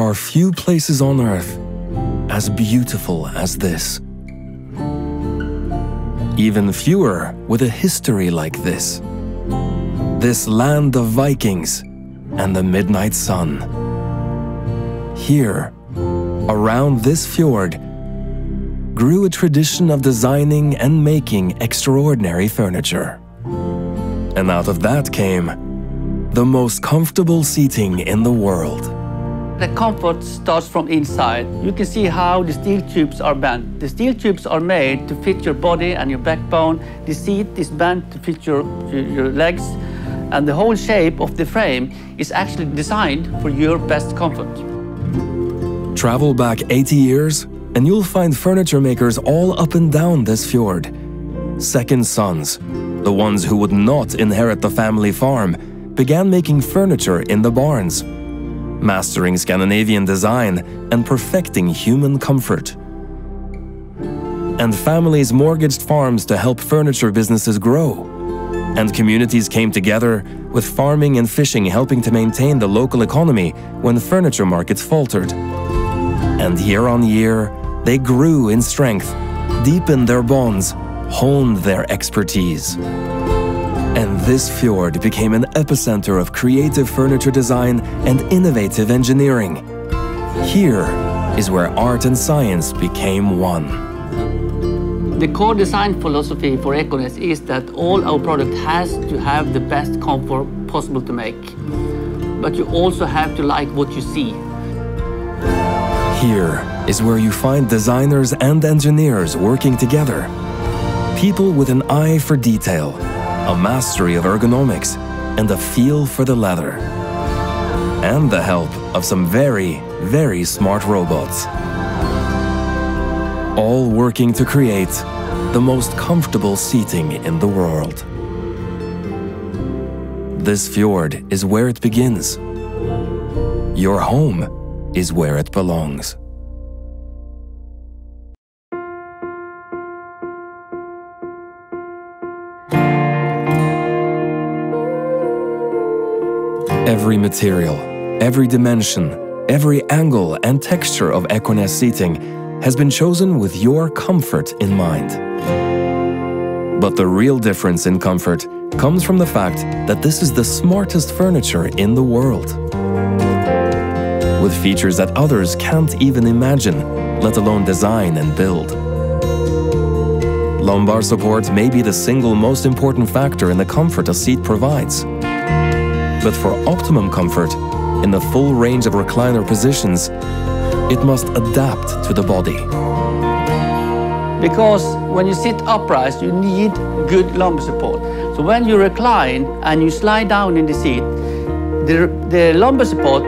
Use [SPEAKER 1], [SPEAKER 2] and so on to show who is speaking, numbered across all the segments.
[SPEAKER 1] are few places on Earth as beautiful as this. Even fewer with a history like this. This land of Vikings and the midnight sun. Here, around this fjord, grew a tradition of designing and making extraordinary furniture. And out of that came the most comfortable seating in the world.
[SPEAKER 2] The comfort starts from inside. You can see how the steel tubes are bent. The steel tubes are made to fit your body and your backbone. The seat is bent to fit your legs. And the whole shape of the frame is actually designed for your best comfort.
[SPEAKER 1] Travel back 80 years and you'll find furniture makers all up and down this fjord. Second sons, the ones who would not inherit the family farm, began making furniture in the barns, mastering Scandinavian design and perfecting human comfort. And families mortgaged farms to help furniture businesses grow. And communities came together, with farming and fishing helping to maintain the local economy when furniture markets faltered. And year on year, they grew in strength, deepened their bonds, honed their expertise. And this fjord became an epicenter of creative furniture design and innovative engineering. Here is where art and science became one.
[SPEAKER 2] The core design philosophy for Ekornes is that all our product has to have the best comfort possible to make. But you also have to like what you see.
[SPEAKER 1] Here is where you find designers and engineers working together. People with an eye for detail, a mastery of ergonomics, and a feel for the leather. And the help of some very, very smart robots. All working to create the most comfortable seating in the world. This fjord is where it begins. Your home is where it belongs. Every material, every dimension, every angle and texture of Ekornes seating has been chosen with your comfort in mind. But the real difference in comfort comes from the fact that this is the smartest furniture in the world. With features that others can't even imagine, let alone design and build. Lumbar support may be the single most important factor in the comfort a seat provides. But for optimum comfort, in the full range of recliner positions, it must adapt to the body.
[SPEAKER 2] Because when you sit upright, you need good lumbar support. So when you recline and you slide down in the seat, the lumbar support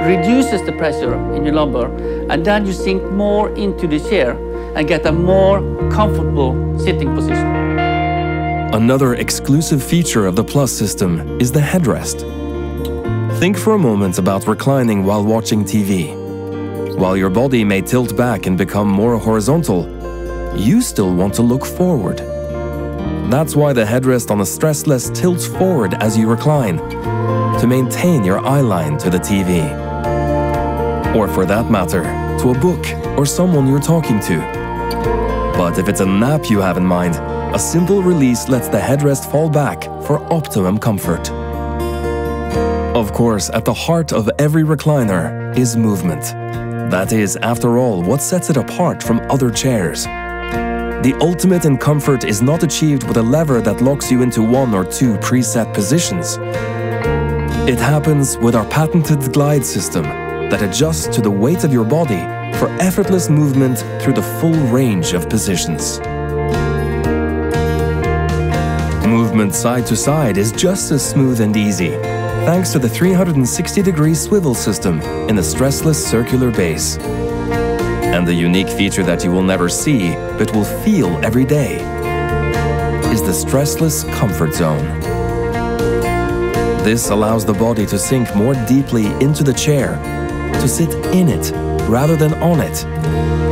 [SPEAKER 2] reduces the pressure in your lumbar, and then you sink more into the chair and get a more comfortable sitting position.
[SPEAKER 1] Another exclusive feature of the Plus system is the headrest. Think for a moment about reclining while watching TV. While your body may tilt back and become more horizontal, you still want to look forward. That's why the headrest on a Stressless tilts forward as you recline, to maintain your eye line to the TV. Or for that matter, to a book or someone you're talking to. But if it's a nap you have in mind, a simple release lets the headrest fall back for optimum comfort. Of course, at the heart of every recliner is movement. That is, after all, what sets it apart from other chairs. The ultimate in comfort is not achieved with a lever that locks you into one or two preset positions. It happens with our patented glide system that adjusts to the weight of your body for effortless movement through the full range of positions. Movement side to side is just as smooth and easy, thanks to the 360-degree swivel system in the Stressless circular base. And the unique feature that you will never see, but will feel every day, is the Stressless Comfort Zone. This allows the body to sink more deeply into the chair, to sit in it rather than on it,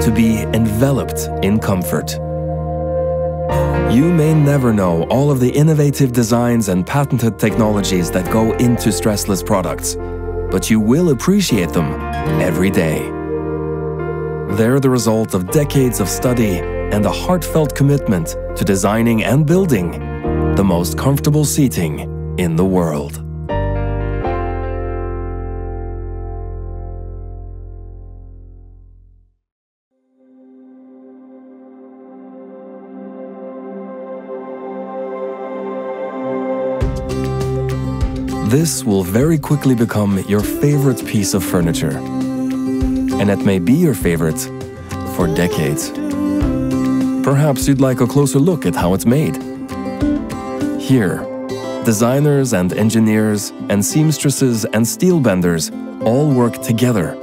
[SPEAKER 1] to be enveloped in comfort. You may never know all of the innovative designs and patented technologies that go into Stressless products, but you will appreciate them every day. They're the result of decades of study and a heartfelt commitment to designing and building the most comfortable seating in the world. This will very quickly become your favorite piece of furniture. And it may be your favorite for decades. Perhaps you'd like a closer look at how it's made. Here, designers and engineers and seamstresses and steel benders all work together.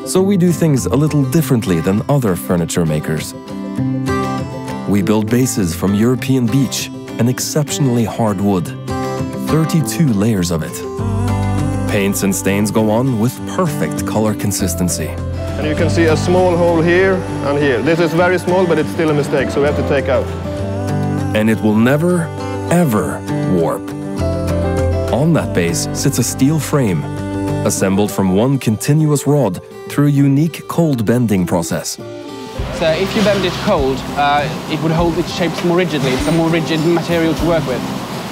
[SPEAKER 1] So we do things a little differently than other furniture makers. We build bases from European beech and exceptionally hard wood, 32 layers of it. Paints and stains go on with perfect color consistency.
[SPEAKER 3] And you can see a small hole here and here. This is very small, but it's still a mistake, so we have to take out.
[SPEAKER 1] And it will never, ever warp. On that base sits a steel frame, assembled from one continuous rod through a unique cold bending process.
[SPEAKER 4] So if you bend it cold, it would hold its shapes more rigidly. It's a more rigid material to work with.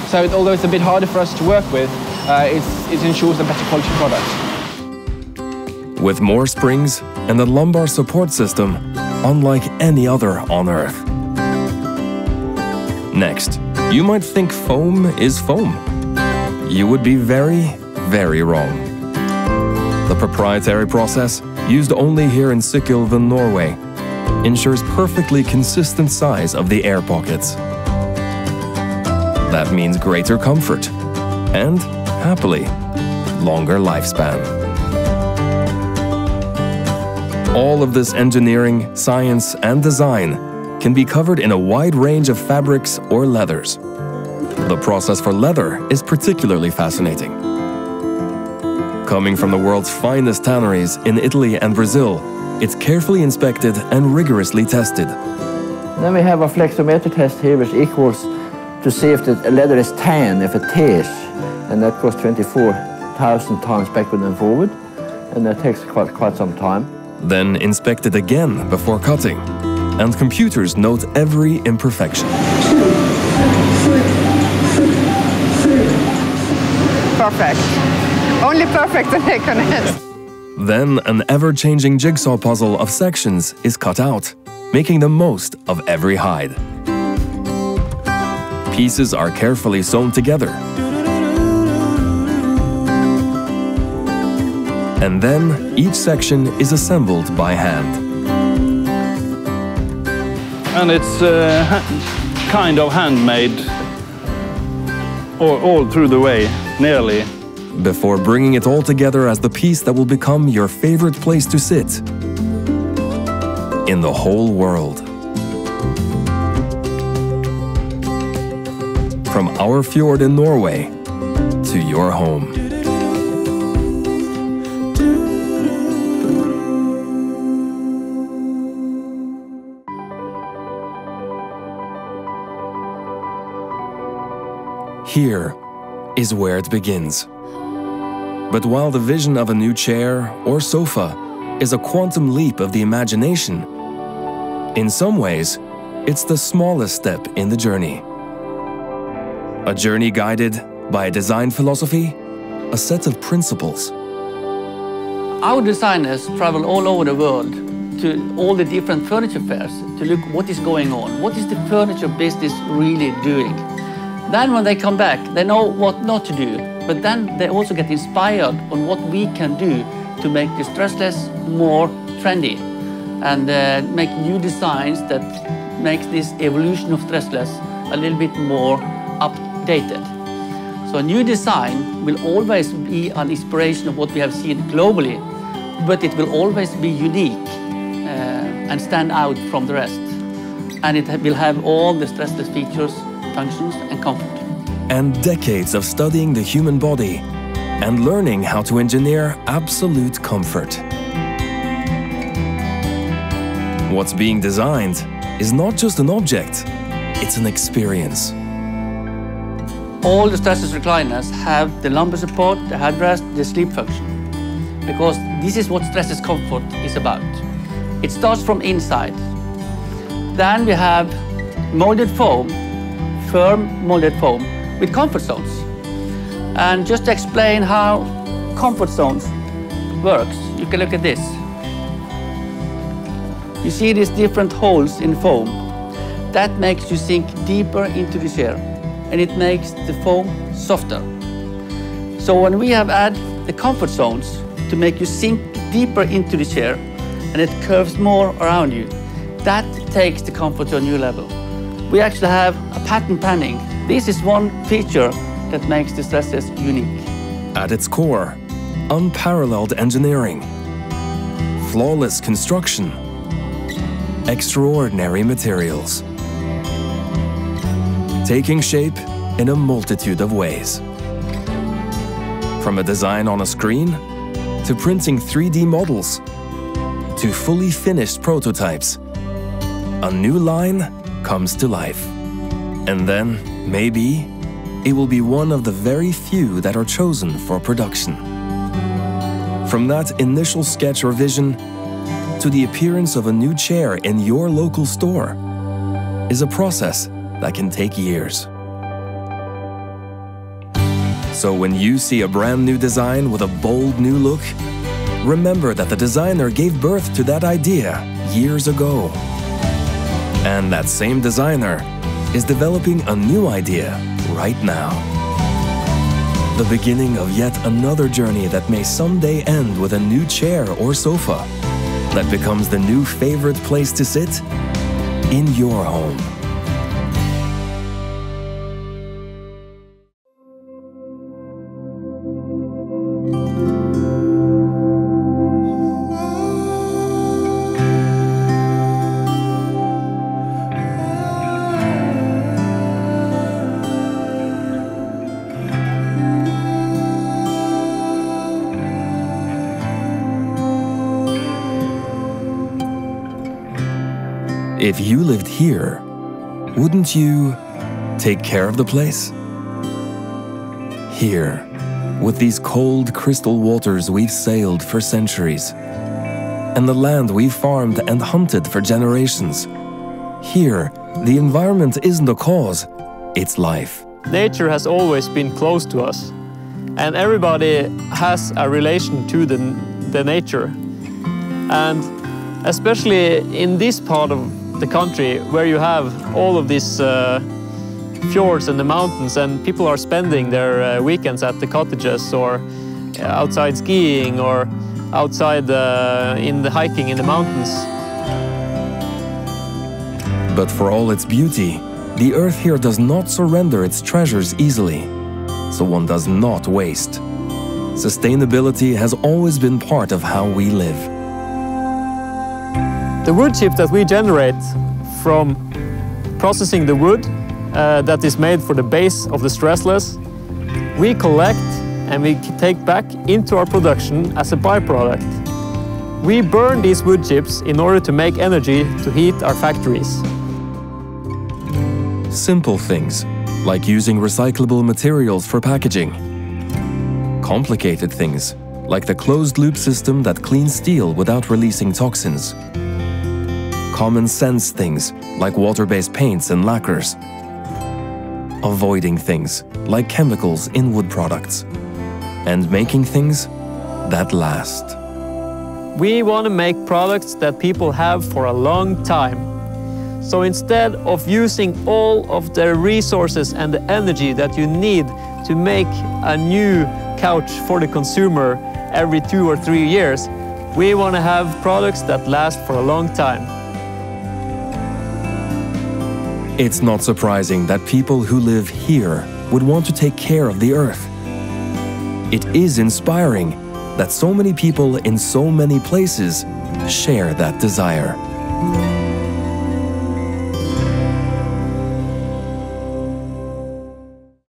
[SPEAKER 4] So although it's a bit harder for us to work with, it ensures a better quality product.
[SPEAKER 1] With more springs and a lumbar support system unlike any other on Earth. Next, you might think foam is foam. You would be very, very wrong. The proprietary process, used only here in Sykkylven, Norway, ensures perfectly consistent size of the air pockets. That means greater comfort and, happily, longer lifespan. All of this engineering, science, and design can be covered in a wide range of fabrics or leathers. The process for leather is particularly fascinating. Coming from the world's finest tanneries in Italy and Brazil, it's carefully inspected and rigorously tested.
[SPEAKER 5] Then we have a flexometer test here which equals to see if the leather is tan, if it tears, and that goes 24,000 times backward and forward, and that takes quite some time.
[SPEAKER 1] Then inspect it again before cutting, and computers note every imperfection.
[SPEAKER 6] Perfect. Only perfect and economic.
[SPEAKER 1] Then an ever-changing jigsaw puzzle of sections is cut out, making the most of every hide. Pieces are carefully sewn together. And then each section is assembled by hand.
[SPEAKER 7] And it's kind of handmade all through the way, nearly.
[SPEAKER 1] Before bringing it all together as the piece that will become your favorite place to sit in the whole world. From our fjord in Norway to your home. Here is where it begins. But while the vision of a new chair or sofa is a quantum leap of the imagination, in some ways, it's the smallest step in the journey. A journey guided by a design philosophy, a set of principles.
[SPEAKER 2] Our designers travel all over the world to all the different furniture fairs to look what is going on, what is the furniture business really doing. Then when they come back, they know what not to do, but then they also get inspired on what we can do to make the Stressless more trendy and make new designs that makes this evolution of Stressless a little bit more updated. So a new design will always be an inspiration of what we have seen globally, but it will always be unique and stand out from the rest. And it will have all the Stressless features, functions and comfort.
[SPEAKER 1] And decades of studying the human body and learning how to engineer absolute comfort. What's being designed is not just an object, it's an experience.
[SPEAKER 2] all the Stressless recliners have the lumbar support, the headrest, the sleep function. Because this is what Stressless comfort is about. It starts from inside. Then we have molded foam, firm molded foam with comfort zones. And just to explain how comfort zones works, you can look at this. You see these different holes in foam. That makes you sink deeper into the chair, and it makes the foam softer. So when we have added the comfort zones to make you sink deeper into the chair, and it curves more around you, that takes the comfort to a new level. We actually have a patent pending. This is one feature that makes the Stressless unique.
[SPEAKER 1] At its core, unparalleled engineering, flawless construction, extraordinary materials, taking shape in a multitude of ways. From a design on a screen, to printing 3D models, to fully finished prototypes, a new line comes to life. And then, maybe, it will be one of the very few that are chosen for production. From that initial sketch or vision to the appearance of a new chair in your local store is a process that can take years. So when you see a brand new design with a bold new look, remember that the designer gave birth to that idea years ago. And that same designer is developing a new idea right now. The beginning of yet another journey that may someday end with a new chair or sofa that becomes the new favorite place to sit in your home. If you lived here, wouldn't you take care of the place? Here, with these cold crystal waters we've sailed for centuries, and the land we've farmed and hunted for generations. Here, the environment isn't a cause, it's life.
[SPEAKER 8] Nature has always been close to us, and everybody has a relation to the nature. And especially in this part of the country where you have all of these fjords and the mountains, and people are spending their weekends at the cottages or outside skiing or outside in the hiking in the mountains.
[SPEAKER 1] But for all its beauty, the earth here does not surrender its treasures easily, so one does not waste. Sustainability has always been part of how we live.
[SPEAKER 8] The wood chip that we generate from processing the wood that is made for the base of the Stressless, we collect and we take back into our production as a byproduct. We burn these wood chips in order to make energy to heat our factories.
[SPEAKER 1] Simple things, like using recyclable materials for packaging. Complicated things, like the closed-loop system that cleans steel without releasing toxins. Common sense things, like water-based paints and lacquers. Avoiding things, like chemicals in wood products. And making things that last.
[SPEAKER 8] We want to make products that people have for a long time. So instead of using all of the resources and the energy that you need to make a new couch for the consumer every 2 or 3 years, we want to have products that last for a long time.
[SPEAKER 1] It's not surprising that people who live here would want to take care of the earth. It is inspiring that so many people in so many places share that desire.